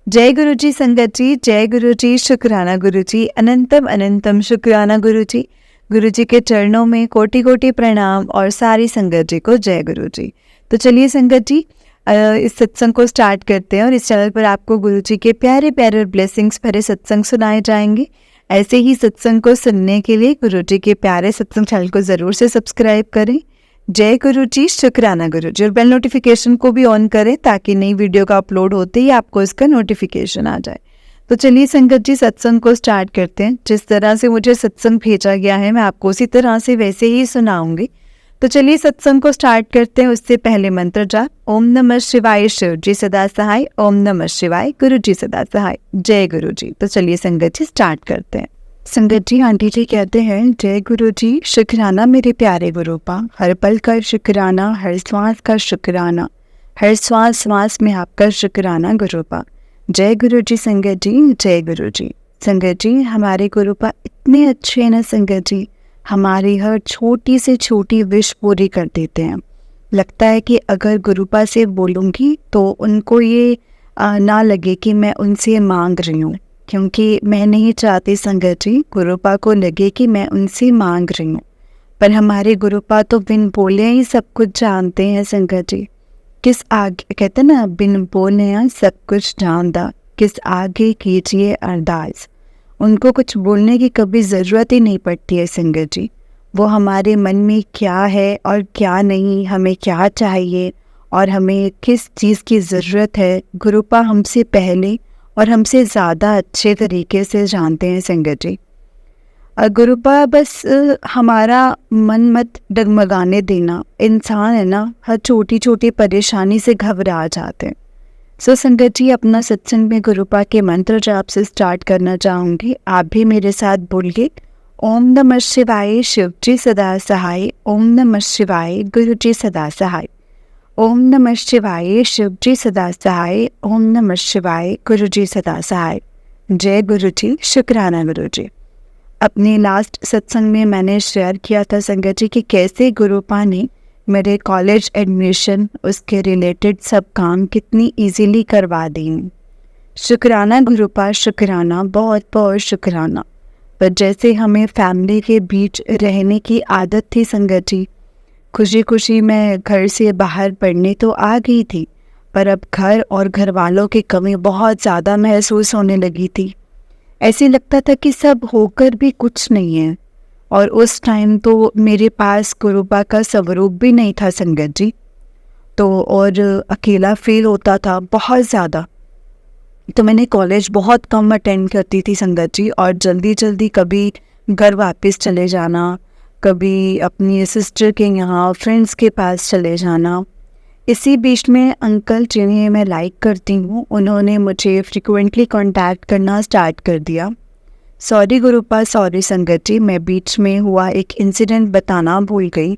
जय गुरु जी संगत जी, जय गुरु जी, शुक्राना गुरु जी, अनंतम अनंतम शुक्राना गुरु जी। गुरु जी के चरणों में कोटि कोटि प्रणाम और सारी संगत जी को जय गुरु जी। तो चलिए संगत जी, इस सत्संग को स्टार्ट करते हैं और इस चैनल पर आपको गुरु जी के प्यारे प्यारे और ब्लेसिंग्स भरे सत्संग सुनाए जाएंगे। ऐसे ही सत्संग को सुनने के लिए गुरु जी के प्यारे सत्संग चैनल को ज़रूर से सब्सक्राइब करें। जय गुरु जी, शुक्राना गुरु जी। और बेल नोटिफिकेशन को भी ऑन करें ताकि नई वीडियो का अपलोड होते ही आपको इसका नोटिफिकेशन आ जाए। तो चलिए संगत जी, सत्संग को स्टार्ट करते हैं। जिस तरह से मुझे सत्संग भेजा गया है मैं आपको उसी तरह से वैसे ही सुनाऊंगी। तो चलिए सत्संग को स्टार्ट करते हैं। उससे पहले मंत्र जाप। ओम नमः शिवाय, शिव जी सदा सहाय। ओम नमः शिवाय, गुरु जी सदा सहाय। जय गुरु जी। तो चलिए संगत जी स्टार्ट करते हैं। संगत जी, आंटी जी कहते हैं, जय गुरु जी, शुक्राना मेरे प्यारे गुरुपा, हर पल का शुक्राना, हर श्वास का शुक्राना, हर श्वास श्वास में आपका शुक्राना गुरुपा। जय गुरु जी संगत जी, जय गुरु जी। संगत जी, हमारे गुरुपा इतने अच्छे हैं ना संगत जी, हमारी हर छोटी से छोटी विश पूरी कर देते हैं। लगता है कि अगर गुरुपा से बोलूँगी तो उनको ये ना लगे कि मैं उनसे मांग रही हूँ, क्योंकि मैं नहीं चाहती संगत जी गुरुपा को लगे कि मैं उनसे मांग रही हूँ। पर हमारे गुरुपा तो बिन बोले ही सब कुछ जानते हैं संगत जी। किस आगे कहते हैं ना, बिन बोले सब कुछ जानदा, किस आगे कीजिए अरदास। उनको कुछ बोलने की कभी ज़रूरत ही नहीं पड़ती है संगत जी। वो हमारे मन में क्या है और क्या नहीं, हमें क्या चाहिए और हमें किस चीज़ की ज़रूरत है, गुरुपा हमसे पहले और हमसे ज़्यादा अच्छे तरीके से जानते हैं संगत जी। गुरुपा बस हमारा मन मत डगमगाने देना। इंसान है ना, हर छोटी छोटी परेशानी से घबरा जाते हैं। सो संगत जी, अपना सत्संग में गुरुपा के मंत्र जाप से स्टार्ट करना चाहूँगी। आप भी मेरे साथ बोलिए। ओम नमः शिवाय, शिव जी सदा सहाय। ओम नमः शिवाय, गुरु जी सदा सहाय। ओम नमः शिवाय, शिव जी सदा सहाय। ओम नमः शिवाय, गुरु जी सदा सहाय। जय गुरु जी, शुक्राना गुरु जी। अपने लास्ट सत्संग में मैंने शेयर किया था संगत जी कि कैसे गुरुपा ने मेरे कॉलेज एडमिशन, उसके रिलेटेड सब काम कितनी इजीली करवा दी। शुक्राना गुरुपा, शुक्राना, बहुत बहुत शुक्राना। पर जैसे हमें फैमिली के बीच रहने की आदत थी संगत जी, खुशी खुशी मैं घर से बाहर पढ़ने तो आ गई थी, पर अब घर और घर वालों की कमी बहुत ज़्यादा महसूस होने लगी थी। ऐसे लगता था कि सब होकर भी कुछ नहीं है। और उस टाइम तो मेरे पास गुरुपा का स्वरूप भी नहीं था संगत जी। तो और अकेला फील होता था बहुत ज़्यादा। तो मैंने कॉलेज बहुत कम अटेंड करती थी संगत जी, और जल्दी जल्दी कभी घर वापस चले जाना, कभी अपनी सिस्टर के यहाँ फ्रेंड्स के पास चले जाना। इसी बीच में अंकल जिन्हें मैं लाइक करती हूँ, उन्होंने मुझे फ्रिक्वेंटली कांटेक्ट करना स्टार्ट कर दिया। सॉरी गुरुपा, सॉरी संगत जी, मैं बीच में हुआ एक इंसिडेंट बताना भूल गई।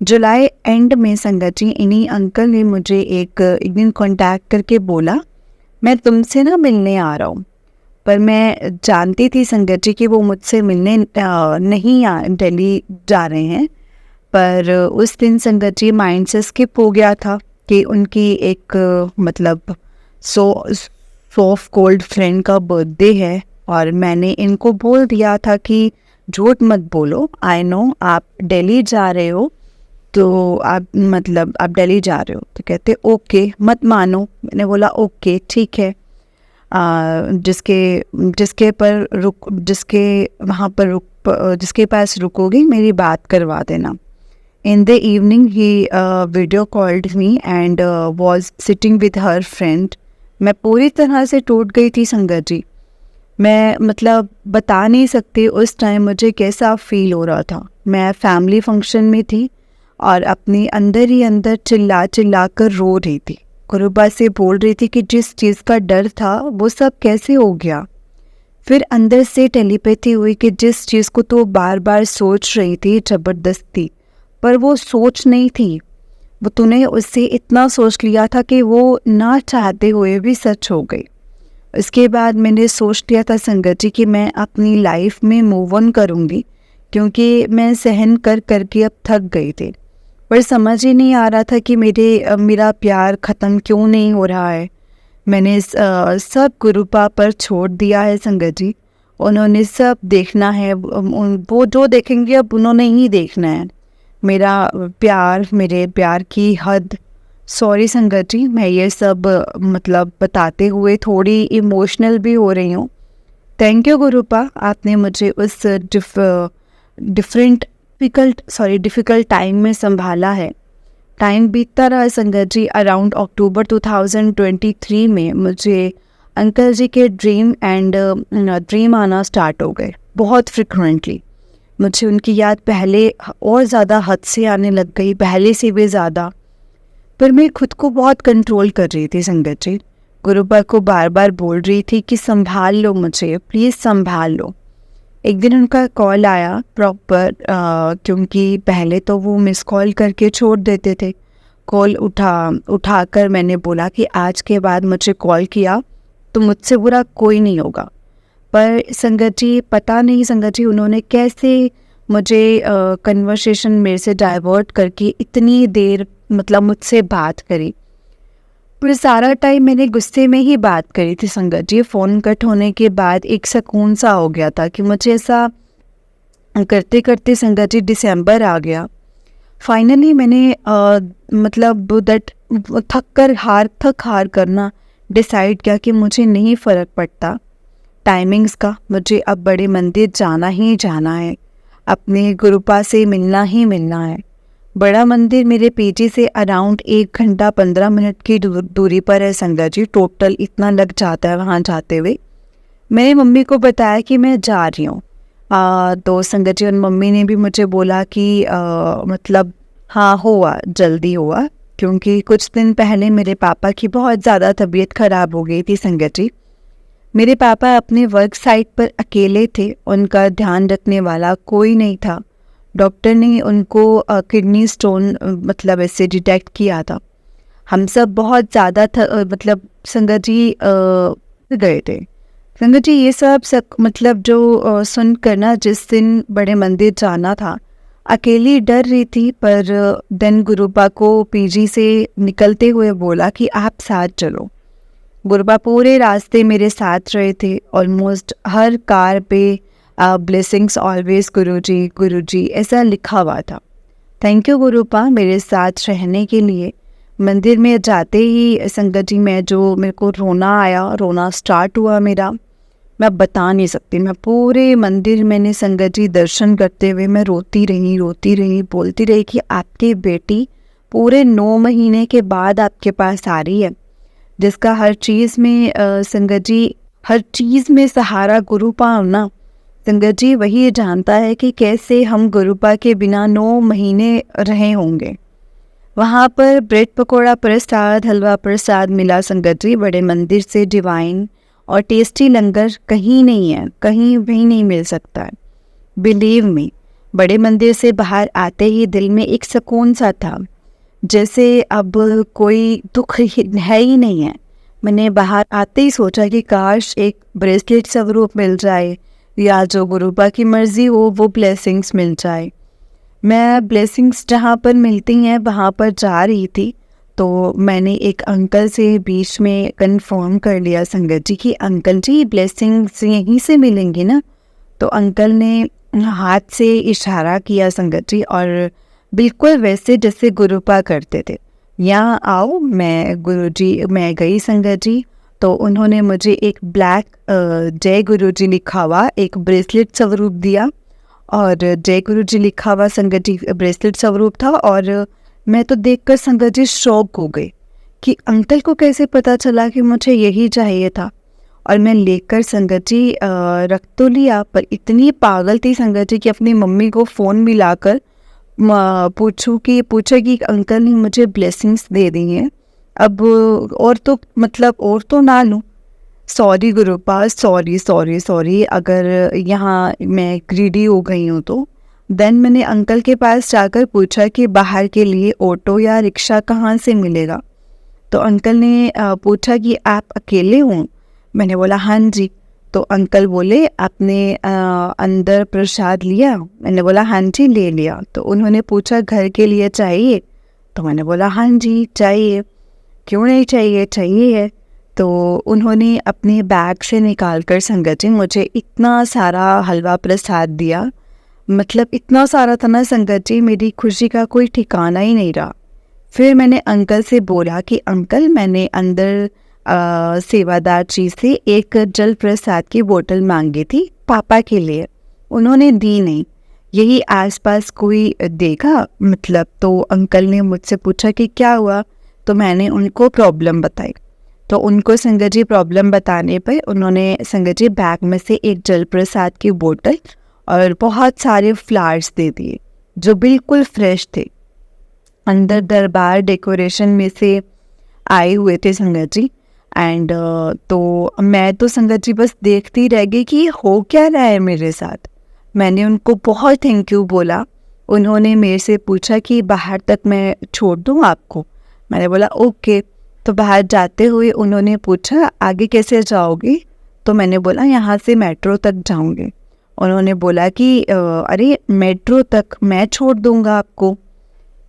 जुलाई एंड में संगत जी, इन्हीं अंकल ने मुझे एक दिन कांटेक्ट करके बोला, मैं तुमसे ना मिलने आ रहा हूँ। पर मैं जानती थी संगत जी कि वो मुझसे मिलने नहीं दिल्ली जा रहे हैं। पर उस दिन संगत जी माइंड से स्किप हो गया था कि उनकी एक मतलब सॉफ्ट कोल्ड फ्रेंड का बर्थडे है, और मैंने इनको बोल दिया था कि झूठ मत बोलो, आई नो आप दिल्ली जा रहे हो, तो आप दिल्ली जा रहे हो। तो कहते ओके, मत मानो। मैंने बोला ओके ठीक है, जिसके पास रुकोगी मेरी बात करवा देना। In the evening he video called me and was sitting with her friend. मैं पूरी तरह से टूट गई थी संगत जी। मैं बता नहीं सकती उस टाइम मुझे कैसा फील हो रहा था। मैं फैमिली फंक्शन में थी और अपने अंदर ही अंदर चिल्ला चिल्ला कर रो रही थी। गुरुपा से बोल रही थी कि जिस चीज़ का डर था वो सब कैसे हो गया। फिर अंदर से टेलीपैथी हुई कि जिस चीज़ को तो बार बार सोच रही थी ज़बरदस्ती, पर वो सोच नहीं थी, वो तूने उससे इतना सोच लिया था कि वो ना चाहते हुए भी सच हो गई। इसके बाद मैंने सोच लिया था संगत जी कि मैं अपनी लाइफ में मूव ऑन करूँगी, क्योंकि मैं सहन कर करके अब थक गई थी। पर समझ ही नहीं आ रहा था कि मेरा प्यार ख़त्म क्यों नहीं हो रहा है। मैंने सब गुरुपा पर छोड़ दिया है संगत जी। उन्होंने सब देखना है, वो जो देखेंगे अब उन्होंने ही देखना है। मेरा प्यार, मेरे प्यार की हद। सॉरी संगत जी, मैं ये सब मतलब बताते हुए थोड़ी इमोशनल भी हो रही हूँ। थैंक यू गुरुपा, आपने मुझे उस डिफ़िकल्ट टाइम में संभाला है। टाइम बीतता रहा संगत जी। अराउंड अक्टूबर 2023 में मुझे अंकल जी के ड्रीम आना स्टार्ट हो गए, बहुत फ्रिक्वेंटली। मुझे उनकी याद पहले और ज़्यादा हद से आने लग गई, पहले से भी ज़्यादा। पर मैं खुद को बहुत कंट्रोल कर रही थी संगत जी। गुरुपा को बार बार बोल रही थी कि संभाल लो मुझे, प्लीज़ संभाल लो। एक दिन उनका कॉल आया प्रॉपर, क्योंकि पहले तो वो मिस कॉल करके छोड़ देते थे। कॉल उठाकर मैंने बोला कि आज के बाद मुझे कॉल किया तो मुझसे बुरा कोई नहीं होगा। पर संगत जी, पता नहीं संगत जी उन्होंने कैसे मुझे कन्वर्सेशन मेरे से डाइवर्ट करके इतनी देर मतलब मुझसे बात करी। पूरे सारा टाइम मैंने गुस्से में ही बात करी थी संगत जी। फ़ोन कट होने के बाद एक सुकून सा हो गया था कि मुझे ऐसा करते करते संगत जी दिसंबर आ गया। फाइनली मैंने मतलब थक हार करना डिसाइड किया कि मुझे नहीं फ़र्क पड़ता टाइमिंग्स का, मुझे अब बड़े मंदिर जाना ही जाना है, अपने गुरुपा से मिलना ही मिलना है। बड़ा मंदिर मेरे पीजी से अराउंड 1 घंटा 15 मिनट की दूरी पर है संगत जी। टोटल इतना लग जाता है वहाँ जाते हुए। मैंने मम्मी को बताया कि मैं जा रही हूँ। तो संगत जी और मम्मी ने भी मुझे बोला कि मतलब हाँ हुआ, जल्दी हुआ, क्योंकि कुछ दिन पहले मेरे पापा की बहुत ज़्यादा तबीयत ख़राब हो गई थी संगत जी। मेरे पापा अपने वर्क साइट पर अकेले थे, उनका ध्यान रखने वाला कोई नहीं था। डॉक्टर ने उनको किडनी स्टोन मतलब ऐसे डिटेक्ट किया था। हम सब बहुत ज़्यादा मतलब संगत जी गए थे। संगत जी ये सब मतलब जो सुनकर ना, जिस दिन बड़े मंदिर जाना था, अकेली डर रही थी। पर देन गुरुपा को पीजी से निकलते हुए बोला कि आप साथ चलो। गुरुपा पूरे रास्ते मेरे साथ रहे थे। ऑलमोस्ट हर कार पे ब्लेसिंग्स ऑलवेज गुरुजी ऐसा लिखा हुआ था। थैंक यू गुरुपा मेरे साथ रहने के लिए। मंदिर में जाते ही संगत जी मेरे को रोना स्टार्ट हुआ मेरा। मैं बता नहीं सकती, मैं पूरे मंदिर मैंने संगत जी दर्शन करते हुए मैं रोती रही, बोलती रही कि आपकी बेटी पूरे 9 महीने के बाद आपके पास आ रही है, जिसका हर चीज़ में संगत जी हर चीज़ में सहारा गुरुपा होना। संगत जी वही जानता है कि कैसे हम गुरुपा के बिना 9 महीने रहे होंगे। वहाँ पर ब्रेड पकोड़ा प्रसाद, हलवा प्रसाद मिला संगत जी। बड़े मंदिर से डिवाइन और टेस्टी लंगर कहीं नहीं है, कहीं भी नहीं मिल सकता है। बिलीव मी, बड़े मंदिर से बाहर आते ही दिल में एक सुकून सा था, जैसे अब कोई दुख है ही नहीं है। मैंने बाहर आते ही सोचा कि काश एक ब्रेसलेट स्वरूप मिल जाए, या जो गुरुपा की मर्जी हो वो ब्लेसिंग्स मिल जाए। मैं ब्लेसिंग्स जहाँ पर मिलती हैं वहाँ पर जा रही थी, तो मैंने एक अंकल से बीच में कंफर्म कर लिया संगत जी कि अंकल जी ब्लेसिंग्स यहीं से मिलेंगी ना। तो अंकल ने हाथ से इशारा किया संगत जी, और बिल्कुल वैसे जैसे गुरुपा करते थे, यहाँ आओ। मैं गई संगत जी। तो उन्होंने मुझे एक ब्लैक जय गुरुजी लिखा हुआ एक ब्रेसलेट स्वरूप दिया, और जय गुरुजी लिखा हुआ संगत जी ब्रेसलेट स्वरूप था। और मैं तो देखकर संगत जी शॉक हो गई कि अंकल को कैसे पता चला कि मुझे यही चाहिए था। और मैं लेकर संगत जी रख तो लिया, पर इतनी पागल थी संगत जी कि अपनी मम्मी को फ़ोन मिलाकर पूछा कि अंकल ने मुझे ब्लेसिंग्स दे दी हैं, अब और तो ना लूँ। सॉरी गुरुपा, सॉरी अगर यहाँ मैं ग्रीडी हो गई हूँ तो। देन मैंने अंकल के पास जाकर पूछा कि बाहर के लिए ऑटो या रिक्शा कहाँ से मिलेगा। तो अंकल ने पूछा कि आप अकेले हों। मैंने बोला हाँ जी। तो अंकल बोले आपने अंदर प्रसाद लिया? मैंने बोला हाँ जी ले लिया। तो उन्होंने पूछा घर के लिए चाहिए? तो मैंने बोला हाँ जी चाहिए। क्यों नहीं चाहिए, चाहिए है। तो उन्होंने अपने बैग से निकाल कर संगत जी मुझे इतना सारा हलवा प्रसाद दिया। मतलब इतना सारा था ना संगत जी, मेरी खुशी का कोई ठिकाना ही नहीं रहा। फिर मैंने अंकल से बोला कि अंकल, मैंने अंदर सेवादार जी से एक जल प्रसाद की बोतल मांगी थी पापा के लिए, उन्होंने दी नहीं। यही आसपास कोई देखा मतलब, तो अंकल ने मुझसे पूछा कि क्या हुआ, तो मैंने उनको प्रॉब्लम बताई। तो उनको संगत जी प्रॉब्लम बताने पर उन्होंने संगत जी बैग में से एक जल प्रसाद की बोतल और बहुत सारे फ्लावर्स दे दिए जो बिल्कुल फ्रेश थे, अंदर दरबार डेकोरेशन में से आए हुए थे संगत जी। एंड तो मैं तो संगत जी बस देखती रह गई कि ये हो क्या रहा है मेरे साथ। मैंने उनको बहुत थैंक यू बोला। उन्होंने मेरे से पूछा कि बाहर तक मैं छोड़ दूँ आपको। मैंने बोला ओके। तो बाहर जाते हुए उन्होंने पूछा आगे कैसे जाओगे, तो मैंने बोला यहाँ से मेट्रो तक जाऊँगी। उन्होंने बोला कि अरे मेट्रो तक मैं छोड़ दूँगा आपको।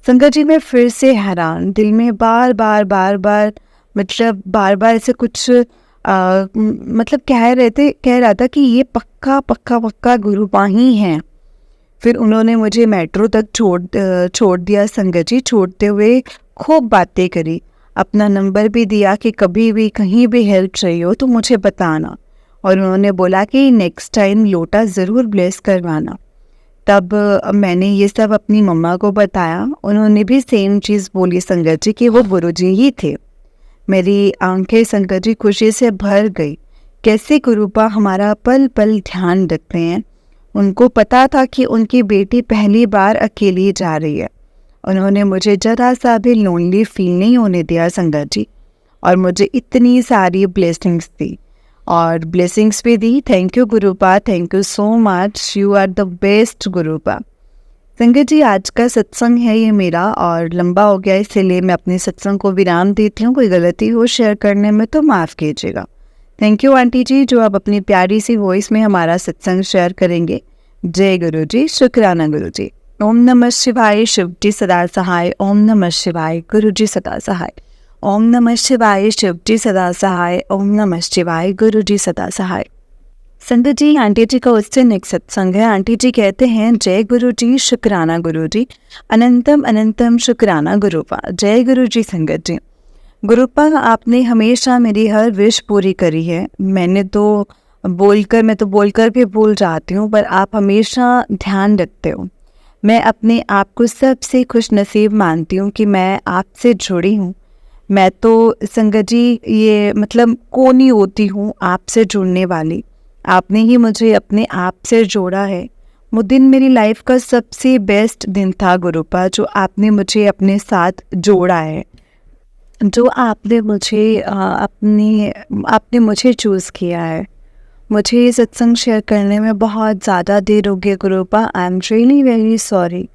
संगत जी मैं फिर से हैरान, दिल में बार बार मतलब बार बार ऐसे कुछ मतलब कह रहा था कि ये पक्का गुरुपा ही हैं। फिर उन्होंने मुझे मेट्रो तक छोड़ दिया संगत जी। छोड़ते हुए खूब बातें करी, अपना नंबर भी दिया कि कभी भी कहीं भी हेल्प चाहिए हो तो मुझे बताना। और उन्होंने बोला कि नेक्स्ट टाइम लोटा ज़रूर ब्लेस करवाना। तब मैंने ये सब अपनी मम्मा को बताया। उन्होंने भी सेम चीज़ बोली संगत जी कि वो गुरुजी ही थे। मेरी आंखें संगत जी खुशी से भर गई। कैसे गुरुपा हमारा पल पल ध्यान रखते हैं। उनको पता था कि उनकी बेटी पहली बार अकेली जा रही है। उन्होंने मुझे जरा सा भी लोनली फील नहीं होने दिया संगत जी, और मुझे इतनी सारी ब्लेसिंग्स दी और ब्लेसिंग्स भी दी। Thank you Gurupa, thank you so much, you are the best Gurupa. संगत जी आज का सत्संग है ये मेरा और लंबा हो गया, इसलिए मैं अपने सत्संग को विराम देती हूँ। कोई गलती हो शेयर करने में तो माफ़ कीजिएगा। थैंक यू आंटी जी जो आप अपनी प्यारी सी वॉइस में हमारा सत्संग शेयर करेंगे। जय गुरु जी, शुक्राना गुरु जी। ओम नमः शिवाय, शिव जी सदा सहाय। ओम नमः शिवाय, गुरु जी सदा सहाय। ओम नमः शिवाय, शिव जी सदा सहाय। ओम नमः शिवाय, गुरु जी सदा सहाय। संगत जी आंटी जी का उससे नेक्स्ट सत्संग है। आंटी जी कहते हैं जय गुरु जी, शुक्राना गुरु जी, अनंतम अनंतम शुक्राना गुरुपा। जय गुरु जी संगत जी। गुरुपा आपने हमेशा मेरी हर विश पूरी करी है। मैं तो बोलकर भी भूल जाती हूँ, पर आप हमेशा ध्यान रखते हो। मैं अपने आप को सबसे खुश नसीब मानती हूँ कि मैं आपसे जुड़ी हूँ। मैं तो संगत जी ये मतलब कौन ही होती हूँ आपसे जुड़ने वाली। आपने ही मुझे अपने आप से जोड़ा है। वो दिन मेरी लाइफ का सबसे बेस्ट दिन था गुरुपा, जो आपने मुझे अपने साथ जोड़ा है, जो आपने मुझे चूज़ किया है। मुझे ये सत्संग शेयर करने में बहुत ज़्यादा देर हो गई Gurupa. I am really very sorry.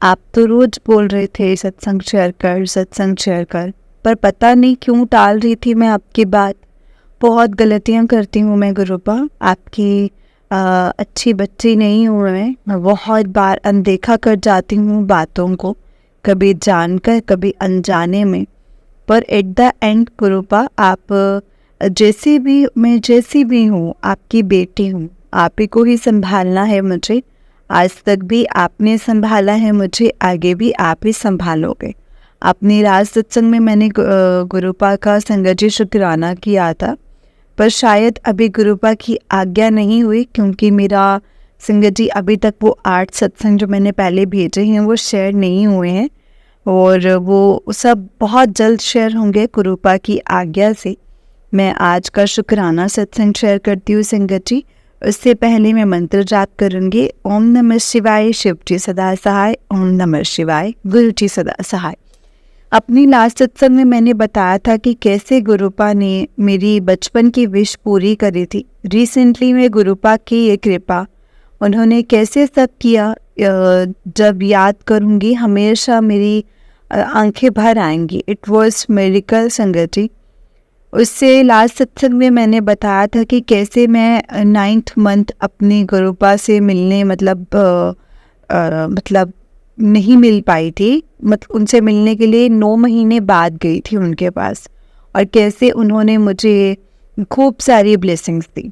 आप तो रोज़ बोल रहे थे सत्संग शेयर कर, पर पता नहीं क्यों टाल रही थी मैं आपकी बात। बहुत गलतियाँ करती हूँ मैं गुरुपा, आपकी अच्छी बच्ची नहीं हूँ मैं बहुत बार अनदेखा कर जाती हूँ बातों को, कभी जानकर कभी अनजाने में। पर एट द एंड गुरुपा आप मैं जैसी भी हूँ आपकी बेटी हूँ। आप ही को ही संभालना है मुझे। आज तक भी आपने संभाला है मुझे, आगे भी आप ही संभालोगे। अपनी राज सत्संग में मैंने गुरुपा का संगत जी शुक्राना किया था, पर शायद अभी गुरुपा की आज्ञा नहीं हुई, क्योंकि मेरा संगत जी अभी तक वो 8 सत्संग जो मैंने पहले भेजे हैं वो शेयर नहीं हुए हैं, और वो सब बहुत जल्द शेयर होंगे गुरुपा की आज्ञा से। मैं आज का शुक्राना सत्संग शेयर करती हूँ संगत जी। उससे पहले मैं मंत्र जाप करूँगी। ओम नमः शिवाय, शिव जी सदा सहाय। ओम नमः शिवाय, गुरु जी सदा सहाय। अपनी लास्ट सत्संग में मैंने बताया था कि कैसे गुरुपा ने मेरी बचपन की विश पूरी करी थी। रिसेंटली में गुरुपा की ये कृपा, उन्होंने कैसे सब किया, जब याद करूँगी हमेशा मेरी आंखें भर आएंगी। इट वॉज मेरिकल संगत जी। उससे लास्ट सत्संग में मैंने बताया था कि कैसे मैं 9th मंथ अपनी गुरुपा से मिलने मतलब नहीं मिल पाई थी। मतलब उनसे मिलने के लिए 9 महीने बाद गई थी उनके पास, और कैसे उन्होंने मुझे खूब सारी ब्लेसिंग्स दी।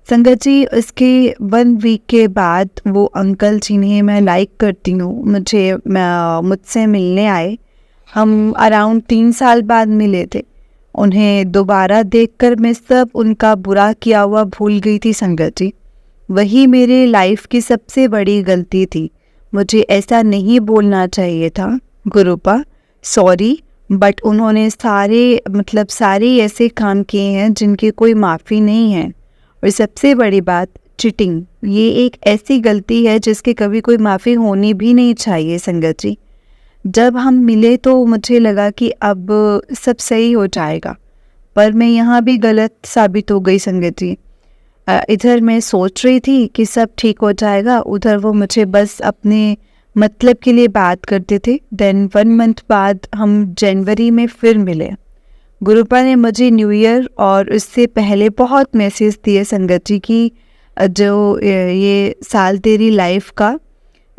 संगत जी, उसके 1 वीक के बाद वो अंकल जिन्हें मैं लाइक करती हूँ मुझसे मिलने आए। हम अराउंड 3 साल बाद मिले थे। उन्हें दोबारा देखकर मैं सब उनका बुरा किया हुआ भूल गई थी संगत जी। वही मेरे लाइफ की सबसे बड़ी गलती थी। मुझे ऐसा नहीं बोलना चाहिए था गुरुपा, सॉरी, बट उन्होंने सारे ऐसे काम किए हैं जिनकी कोई माफ़ी नहीं है। और सबसे बड़ी बात, चीटिंग, ये एक ऐसी गलती है जिसकी कभी कोई माफ़ी होनी भी नहीं चाहिए संगत जी। जब हम मिले तो मुझे लगा कि अब सब सही हो जाएगा, पर मैं यहाँ भी गलत साबित हो गई संगत जी। इधर मैं सोच रही थी कि सब ठीक हो जाएगा, उधर वो मुझे बस अपने मतलब के लिए बात करते थे। देन 1 मंथ बाद हम जनवरी में फिर मिले। गुरुपा ने मुझे न्यू ईयर और उससे पहले बहुत मैसेज दिए संगत जी की जो ये साल तेरी लाइफ का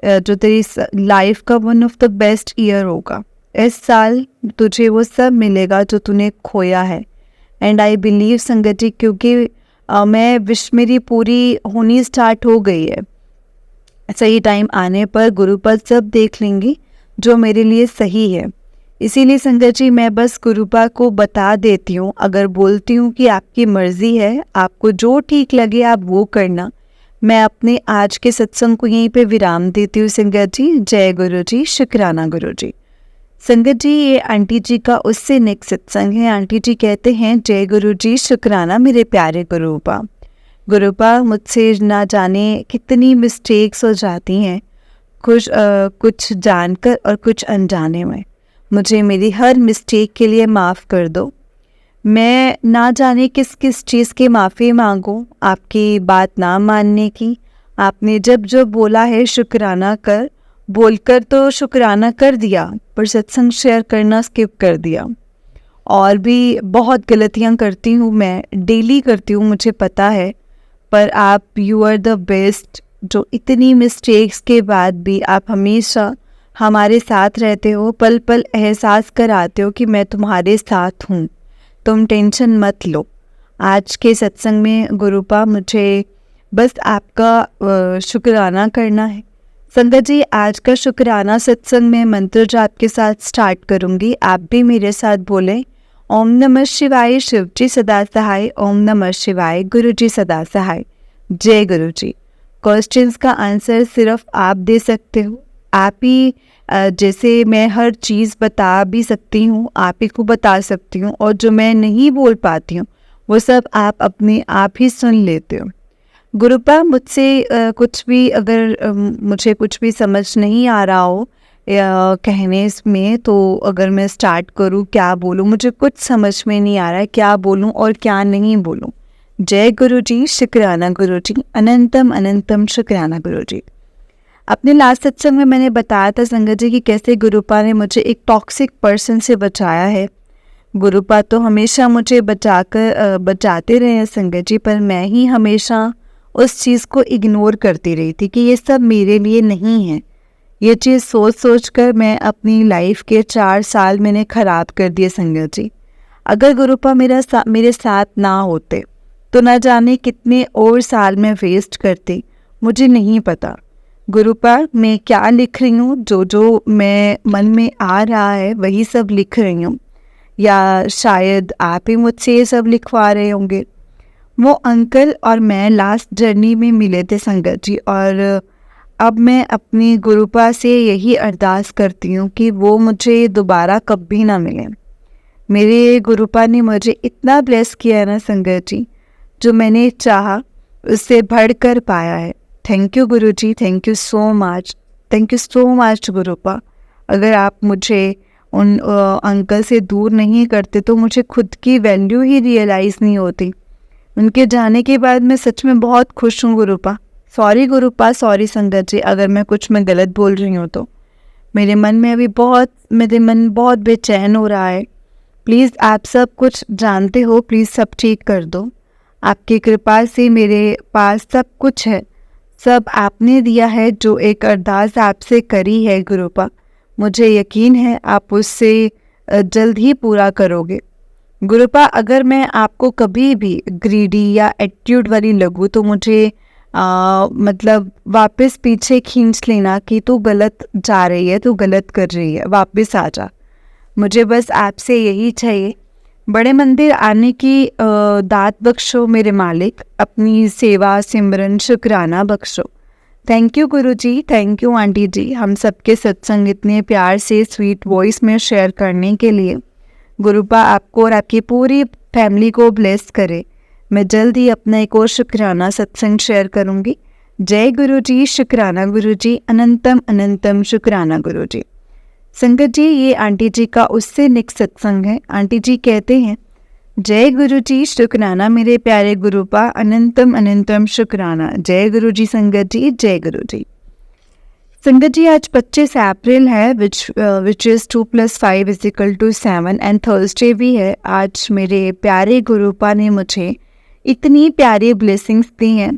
जो तेरी लाइफ का one of the best year होगा। इस साल तुझे वो सब मिलेगा जो तूने खोया है। एंड आई बिलीव संगत जी, क्योंकि मैं विश मेरी पूरी होनी स्टार्ट हो गई है। सही टाइम आने पर गुरुपा सब देख लेंगी जो मेरे लिए सही है। इसीलिए संगत जी, मैं बस गुरुपा को बता देती हूँ, अगर बोलती हूँ कि आपकी मर्जी है, आपको जो ठीक लगे आप वो करना। मैं अपने आज के सत्संग को यहीं पे विराम देती हूँ संगत जी। जय गुरु जी, शुक्राना गुरु जी। संगत जी, ये आंटी जी का उससे नेक्स्ट सत्संग है। आंटी जी कहते हैं, जय गुरु जी, शुक्राना मेरे प्यारे गुरुपा। गुरुपा, मुझसे ना जाने कितनी मिस्टेक्स हो जाती हैं, कुछ जानकर और कुछ अनजाने में। मुझे मेरी हर मिस्टेक के लिए माफ़ कर दो। मैं ना जाने किस किस चीज़ की माफ़ी मांगूं, आपकी बात ना मानने की। आपने जब जो बोला है शुक्राना कर, बोलकर तो शुक्राना कर दिया, पर सत्संग शेयर करना स्किप कर दिया। और भी बहुत गलतियां करती हूँ, मैं डेली करती हूँ, मुझे पता है, पर आप यू आर द बेस्ट, जो इतनी मिस्टेक्स के बाद भी आप हमेशा हमारे साथ रहते हो, पल पल एहसास कराते हो कि मैं तुम्हारे साथ हूँ, तुम टेंशन मत लो। आज के सत्संग में गुरुपा मुझे बस आपका शुक्राना करना है। संगत जी, आज का शुक्राना सत्संग में मंत्र जाप के साथ स्टार्ट करूँगी। आप भी मेरे साथ बोलें, ओम नमः शिवाय, शिव जी सदा सहाय। ओम नमः शिवाय, गुरु जी सदा सहाय। जय गुरु जी। क्वेश्चंस का आंसर सिर्फ आप दे सकते हो। आप ही जैसे मैं हर चीज़ बता भी सकती हूँ, आप ही को बता सकती हूँ, और जो मैं नहीं बोल पाती हूँ वो सब आप अपने आप ही सुन लेते हो। गुरुपा, मुझसे कुछ भी अगर मुझे कुछ भी समझ नहीं आ रहा हो या कहने में, तो अगर मैं स्टार्ट करूँ, क्या बोलूँ, मुझे कुछ समझ में नहीं आ रहा है, क्या बोलूँ और क्या नहीं बोलूँ। जय गुरु जी, शुक्राना गुरु जी, अनंतम अनंतम शुक्राना गुरु जी। अपने लास्ट सत्संग में मैंने बताया था संगत जी कि कैसे गुरुपा ने मुझे एक टॉक्सिक पर्सन से बचाया है। गुरुपा तो हमेशा मुझे बचाते रहे हैं संगत जी, पर मैं ही हमेशा उस चीज़ को इग्नोर करती रही थी कि ये सब मेरे लिए नहीं है। ये चीज़ सोच सोच कर मैं अपनी लाइफ के 4 साल मैंने ख़राब कर दिए संगत जी। अगर गुरुपा मेरे साथ ना होते तो न जाने कितने और साल में वेस्ट करते, मुझे नहीं पता। गुरुपा, मैं क्या लिख रही हूँ, जो मैं मन में आ रहा है वही सब लिख रही हूँ, या शायद आप ही मुझसे ये सब लिखवा रहे होंगे। वो अंकल और मैं लास्ट जर्नी में मिले थे संगत जी, और अब मैं अपनी गुरुपा से यही अरदास करती हूँ कि वो मुझे दोबारा कभी ना मिले। मेरे गुरुपा ने मुझे इतना ब्लेस किया है ना संगत जी, जो मैंने चाहा उससे बढ़कर पाया है। थैंक यू गुरु जी, thank you so much, thank you so much Gurupa. अगर आप मुझे उन अंकल से दूर नहीं करते तो मुझे खुद की वैल्यू ही रियलाइज़ नहीं होती। उनके जाने के बाद मैं सच में बहुत खुश हूँ गुरुपा। सॉरी गुरुपा, सॉरी संगत जी, अगर मैं गलत बोल रही हूँ तो। मेरे मन बहुत बेचैन हो रहा है। प्लीज़, आप सब कुछ जानते हो, प्लीज़ सब ठीक कर दो। आपकी कृपा से मेरे पास सब कुछ है, सब आपने दिया है। जो एक अरदास आपसे करी है गुरुपा, मुझे यकीन है आप उससे जल्द ही पूरा करोगे। गुरुपा अगर मैं आपको कभी भी ग्रीडी या एटीट्यूड वाली लगूँ तो मुझे मतलब वापस पीछे खींच लेना कि तू गलत जा रही है, तू गलत कर रही है, वापस आ जा। मुझे बस आपसे यही चाहिए। बड़े मंदिर आने की दात बख्शो मेरे मालिक, अपनी सेवा सिमरन शुक्राना बख्शो। थैंक यू गुरु जी, थैंक यू आंटी जी, हम सबके सत्संग इतने प्यार से स्वीट वॉइस में शेयर करने के लिए। गुरुपा आपको और आपकी पूरी फैमिली को ब्लेस करे। मैं जल्द ही अपना एक और शुक्राना सत्संग शेयर करूँगी। जय गुरु जी, शुक्राना गुरु जी, अनंतम अनंतम शुक्राना गुरु जी। संगत जी, ये आंटी जी का उससे नेक्स्ट सत्संग है। आंटी जी कहते हैं, जय गुरु जी, शुक्राना मेरे प्यारे गुरुपा, अनंतम अनंतम शुक्राना। जय गुरु जी संगत जी, जय गुरु जी। संगत जी, आज 25 अप्रैल है, विच इज़ 2 + 5 = 7 एंड थर्सडे भी है। आज मेरे प्यारे गुरुपा ने मुझे इतनी प्यारी ब्लेसिंग्स दी हैं।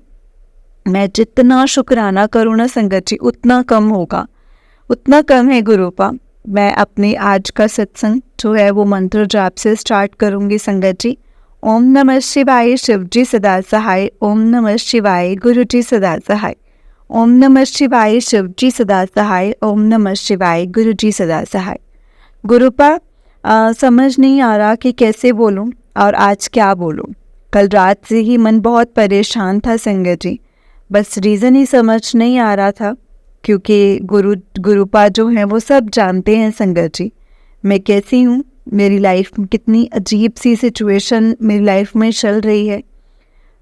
मैं जितना शुक्राना करूँ ना संगत जी, उतना कम होगा, उतना कम है गुरुपा। मैं अपने आज का सत्संग जो है वो मंत्र जाप से स्टार्ट करूँगी संगत जी। ओम नमः शिवाय, शिव जी सदा सहाय। ओम नमः शिवाय, गुरु जी सदा सहाय। ओम नमः शिवाय, शिव जी सदा सहाय। ओम नमः शिवाय, गुरु जी सदा सहाय। गुरुपा समझ नहीं आ रहा कि कैसे बोलूं और आज क्या बोलूं। कल रात से ही मन बहुत परेशान था संगत जी, बस रीज़न ही समझ नहीं आ रहा था, क्योंकि गुरुपा जो हैं वो सब जानते हैं संगत जी मैं कैसी हूँ। मेरी लाइफ में कितनी अजीब सी सिचुएशन मेरी लाइफ में चल रही है।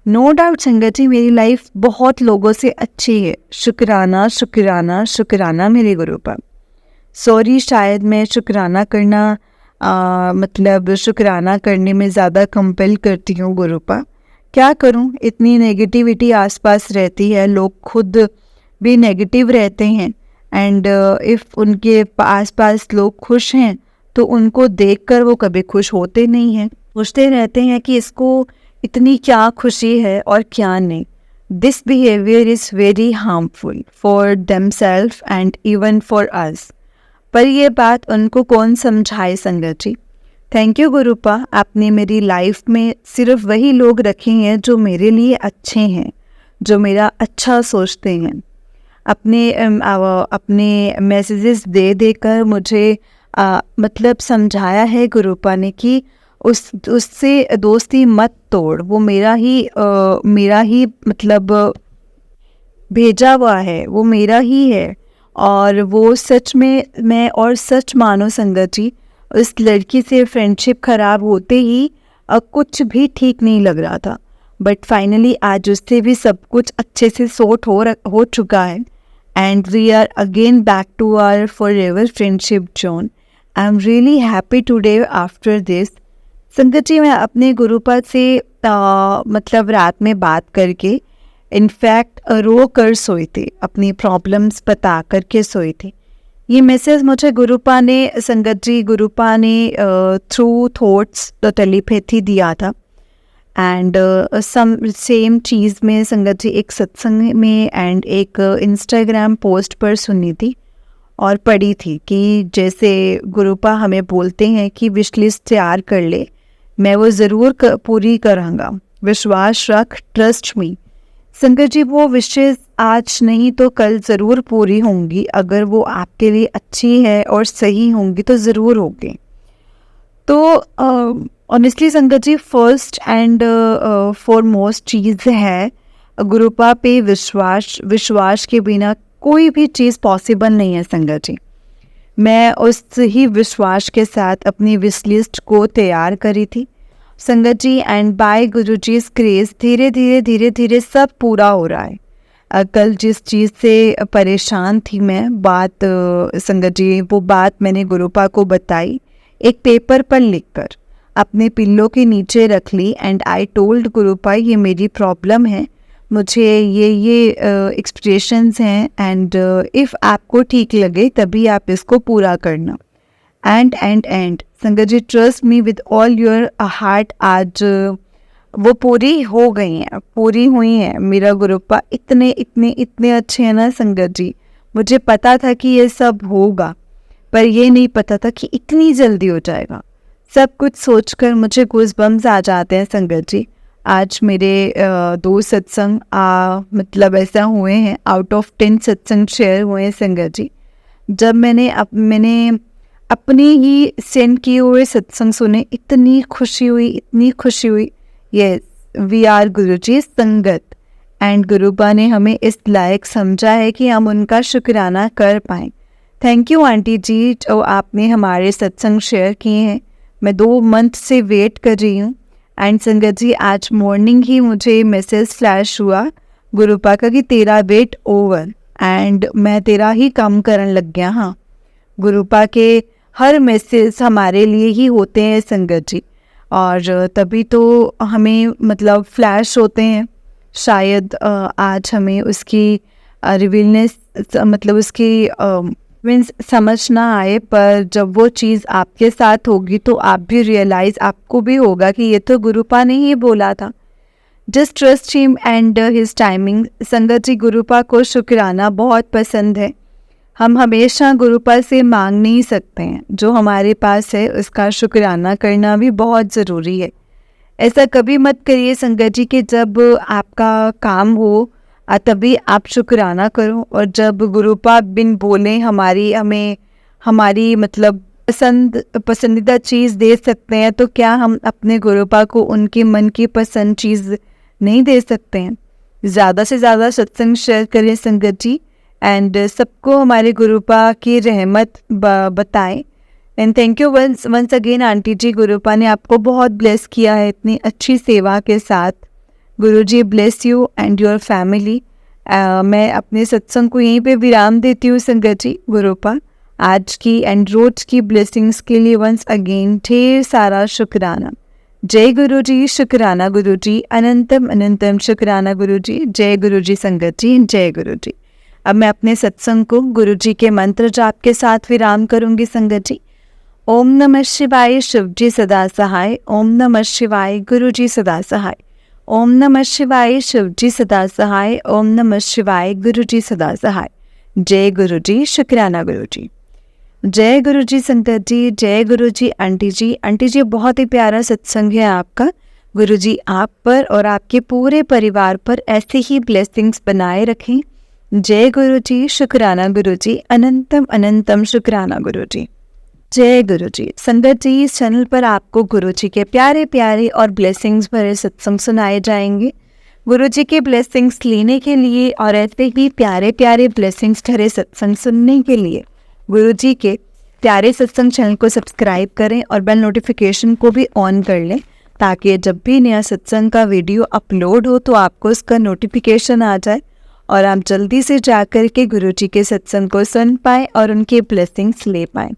नो डाउट संगत जी, मेरी लाइफ बहुत लोगों से अच्छी है। शुक्राना शुक्राना शुक्राना मेरे गुरुपा। सॉरी, शायद मैं शुक्राना करना मतलब शुक्राना करने में ज़्यादा कंपेल करती हूँ गुरुपा। क्या करूँ, इतनी नेगेटिविटी आसपास रहती है, लोग खुद भी नेगेटिव रहते हैं एंड इफ़ उनके आसपास लोग खुश हैं तो उनको देखकर वो कभी खुश होते नहीं हैं, सोचते रहते हैं कि इसको इतनी क्या खुशी है और क्या नहीं। This behaviour is very harmful for themselves and even for us. पर ये बात उनको कौन समझाए संगत जी। थैंक यू गुरुपा, आपने मेरी लाइफ में सिर्फ वही लोग रखे हैं जो मेरे लिए अच्छे हैं, जो मेरा अच्छा सोचते हैं। अपने मैसेजेस दे देकर मुझे मतलब समझाया है गुरुपा ने कि उससे दोस्ती मत तोड़, वो मेरा ही मतलब भेजा हुआ है, वो मेरा ही है। और वो सच में मैं और सच मानो संगत जी, उस लड़की से फ्रेंडशिप खराब होते ही कुछ भी ठीक नहीं लग रहा था, बट फाइनली आज उससे भी सब कुछ अच्छे से सॉर्ट हो चुका है and we are again back to our forever friendship zone. I am really happy today after this. Sangat ji, मैं अपने गुरुपा से मतलब रात में बात करके इनफैक्ट रो कर सोई थी, अपनी प्रॉब्लम्स बता करके सोई थी। ये मैसेज मुझे गुरुपा ने संगत जी थ्रू थॉट्स टेलीपैथी दिया था एंड सम सेम चीज़ में संगत जी एक सत्संग में एंड एक इंस्टाग्राम पोस्ट पर सुनी थी और पढ़ी थी कि जैसे गुरुपा हमें बोलते हैं कि विश लिस्ट तैयार कर ले, मैं वो ज़रूर पूरी करूँगा, विश्वास रख, ट्रस्ट मी। संगत जी, वो विशेष आज नहीं तो कल ज़रूर पूरी होंगी, अगर वो आपके लिए अच्छी है और सही होंगी तो ज़रूर होगी। तो ऑनेस्टली संगत जी, फर्स्ट एंड फॉरमोस्ट चीज़ है गुरुपा पे विश्वास के बिना कोई भी चीज़ पॉसिबल नहीं है संगत जी। मैं उस ही विश्वास के साथ अपनी विश लिस्ट को तैयार करी थी संगत जी and bye Guru ji grace धीरे धीरे सब पूरा हो रहा है। कल जिस चीज़ से परेशान थी मैं संगत जी, वो बात मैंने गुरुपा को बताई, एक पेपर पर लिखकर अपने पिल्लों के नीचे रख ली एंड आई टोल्ड गुरुपा ये मेरी प्रॉब्लम है, मुझे ये एक्सप्रेशंस हैं एंड इफ़ आपको ठीक लगे तभी आप इसको पूरा करना। एंड संगत जी, trust me with all your heart, आज वो पूरी हो गई हैं, पूरी हुई हैं। मेरा गुरुपा इतने अच्छे हैं ना संगत जी, मुझे पता था कि ये सब होगा पर ये नहीं पता था कि इतनी जल्दी हो जाएगा। सब कुछ सोचकर मुझे गूज़बम्स आ जाते हैं संगत जी। आज मेरे 2 सत्संग मतलब ऐसा हुए हैं, आउट ऑफ 10 सत्संग शेयर हुए हैं संगत जी। जब मैंने अपने ही सेंड किए हुए सत्संग सुने, इतनी खुशी हुई। यस, वी आर गुरुजी संगत, एंड गुरुपा ने हमें इस लायक समझा है कि हम उनका शुक्राना कर पाएँ। थैंक यू आंटी जी, जो आपने हमारे सत्संग शेयर किए हैं। मैं 2 मंथ से वेट कर रही हूँ। एंड संगत जी, आज मॉर्निंग ही मुझे मैसेज फ्लैश हुआ गुरुपा का कि तेरा वेट ओवर, एंड मैं तेरा ही काम करन लग गया। हाँ, गुरुपा के हर मैसेज हमारे लिए ही होते हैं संगत जी, और तभी तो हमें मतलब फ्लैश होते हैं। शायद आज हमें उसकी रिवीलनेस मतलब उसकी मीन्स समझ ना आए, पर जब वो चीज़ आपके साथ होगी तो आप भी रियलाइज़ आपको भी होगा कि ये तो गुरुपा ने ही बोला था। Just trust him and his timing. संगत जी, गुरुपा को शुक्राना बहुत पसंद है। हम हमेशा गुरुपा से मांग नहीं सकते हैं, जो हमारे पास है उसका शुक्राना करना भी बहुत ज़रूरी है। ऐसा कभी मत करिए संगत जी कि जब आपका काम हो तभी आप शुक्राना करो, और जब गुरुपा बिन बोले हमें हमारी मतलब पसंदीदा चीज़ दे सकते हैं, तो क्या हम अपने गुरुपा को उनके मन की पसंद चीज़ नहीं दे सकते हैं? ज़्यादा से ज़्यादा सत्संग शेयर करें संगत जी, एंड सबको हमारे गुरुपा की रहमत बताएं। And thank you once again aunty जी, गुरुपा ने आपको बहुत ब्लेस किया है इतनी अच्छी सेवा के साथ। गुरुजी bless you and your family. मैं अपने सत्संग को यहीं पे विराम देती हूँ संगत जी। गुरुपा आज की एंड रोज की ब्लेसिंग्स के लिए वंस अगेन ढेर सारा शुक्राना। जय गुरुजी, शुक्राना गुरुजी, अनंतम अनंतम शुक्राना गुरुजी। जय गुरुजी संगत जी, जय गुरुजी। अब मैं अपने सत्संग को गुरुजी के मंत्र जाप के साथ विराम करूंगी संगत जी। ओम नमः शिवाय, शिवजी सदा सहाय। ओम नमः शिवाय, गुरुजी सदा सहाय। ओम नमः शिवाय, शिवजी सदा सहाय। ओम नमः शिवाय, गुरुजी सदा सहाय। जय गुरुजी, शुक्राना गुरुजी। जय गुरुजी संगत जी, जय गुरुजी आंटी जी। आंटी जी, बहुत ही प्यारा सत्संग है आपका। गुरुजी आप पर और आपके पूरे परिवार पर ऐसे ही ब्लेसिंग्स बनाए रखें। जय गुरुजी, शुक्राना गुरुजी, अनंतम अनंतम शुक्राना गुरुजी। जय गुरुजी। संगत जी, इस चैनल पर आपको गुरुजी के प्यारे प्यारे और ब्लेसिंग्स भरे सत्संग सुनाए जाएंगे। गुरुजी के ब्लेसिंग्स लेने के लिए और ऐसे ही प्यारे प्यारे ब्लेसिंग्स भरे सत्संग सुनने के लिए गुरुजी के प्यारे सत्संग चैनल को सब्सक्राइब करें और बेल नोटिफिकेशन को भी ऑन कर लें, ताकि जब भी नया सत्संग का वीडियो अपलोड हो तो आपको उसका नोटिफिकेशन आ जाए और आप जल्दी से जाकर के गुरुजी के सत्संग को सुन पाएँ और उनके ब्लेसिंग्स ले पाएँ।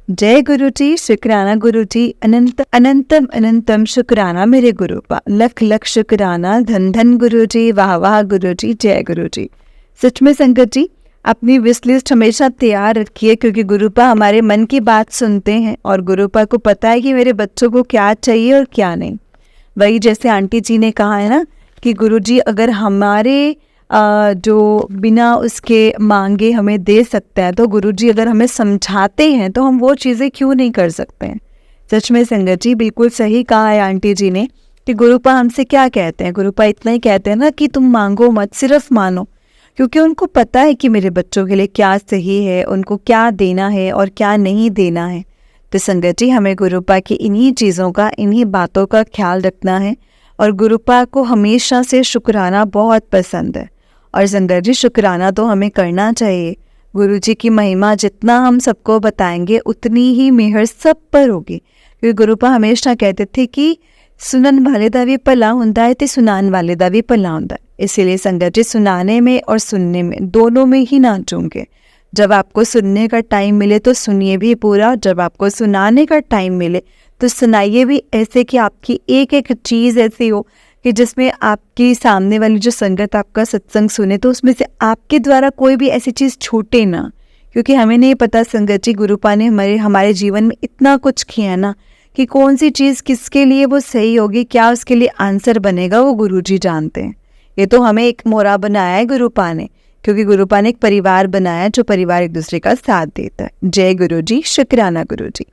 जय गुरुजी, शुक्राना गुरुजी, अनंत अनंतम अनंतम शुक्राना मेरे गुरुपा। लख लख शुक्राना, धन धन गुरुजी, वाह वाह गुरुजी, जय गुरुजी। सच में संगत जी, अपनी विश लिस्ट हमेशा तैयार रखिए, क्योंकि गुरुपा हमारे मन की बात सुनते हैं और गुरुपा को पता है कि मेरे बच्चों को क्या चाहिए और क्या नहीं। वही जैसे आंटी जी ने कहा है ना कि गुरुजी अगर हमारे जो बिना उसके मांगे हमें दे सकता है, तो गुरुजी अगर हमें समझाते हैं तो हम वो चीज़ें क्यों नहीं कर सकते हैं। सच में संगत जी, बिल्कुल सही कहा है आंटी जी ने कि गुरुपा हमसे क्या कहते हैं। गुरुपा इतना ही कहते हैं ना कि तुम मांगो मत, सिर्फ मानो, क्योंकि उनको पता है कि मेरे बच्चों के लिए क्या सही है, उनको क्या देना है और क्या नहीं देना है। तो संगत जी, हमें गुरुपा की इन्हीं चीज़ों का, इन्हीं बातों का ख्याल रखना है, और गुरुपा को हमेशा से शुक्राना बहुत पसंद है। और संगत जी, शुक्राना तो हमें करना चाहिए। गुरुजी की महिमा जितना हम सबको बताएंगे उतनी ही मेहर सब पर होगी, क्योंकि गुरुपा हमेशा कहते थे कि सुनन वाले दा भी भला हुंदा है ते सुनान वाले दा भी भला हुंदा है। इसीलिए संगत जी, सुनाने में और सुनने में, दोनों में ही ना चूकें। जब आपको सुनने का टाइम मिले तो सुनिए भी पूरा, जब आपको सुनाने का टाइम मिले तो सुनाइए भी ऐसे कि आपकी एक एक चीज़ ऐसी हो कि जिसमें आपकी सामने वाली जो संगत आपका सत्संग सुने तो उसमें से आपके द्वारा कोई भी ऐसी चीज़ छूटे ना। क्योंकि हमें नहीं पता संगत जी, गुरुपा ने हमारे जीवन में इतना कुछ किया ना कि कौन सी चीज़ किसके लिए वो सही होगी, क्या उसके लिए आंसर बनेगा, वो गुरुजी जानते हैं। ये तो हमें एक मोरा बनाया है गुरुपा ने, क्योंकि गुरुपा ने एक परिवार बनाया जो परिवार एक दूसरे का साथ देता है। जय गुरुजी, शुक्राना गुरुजी।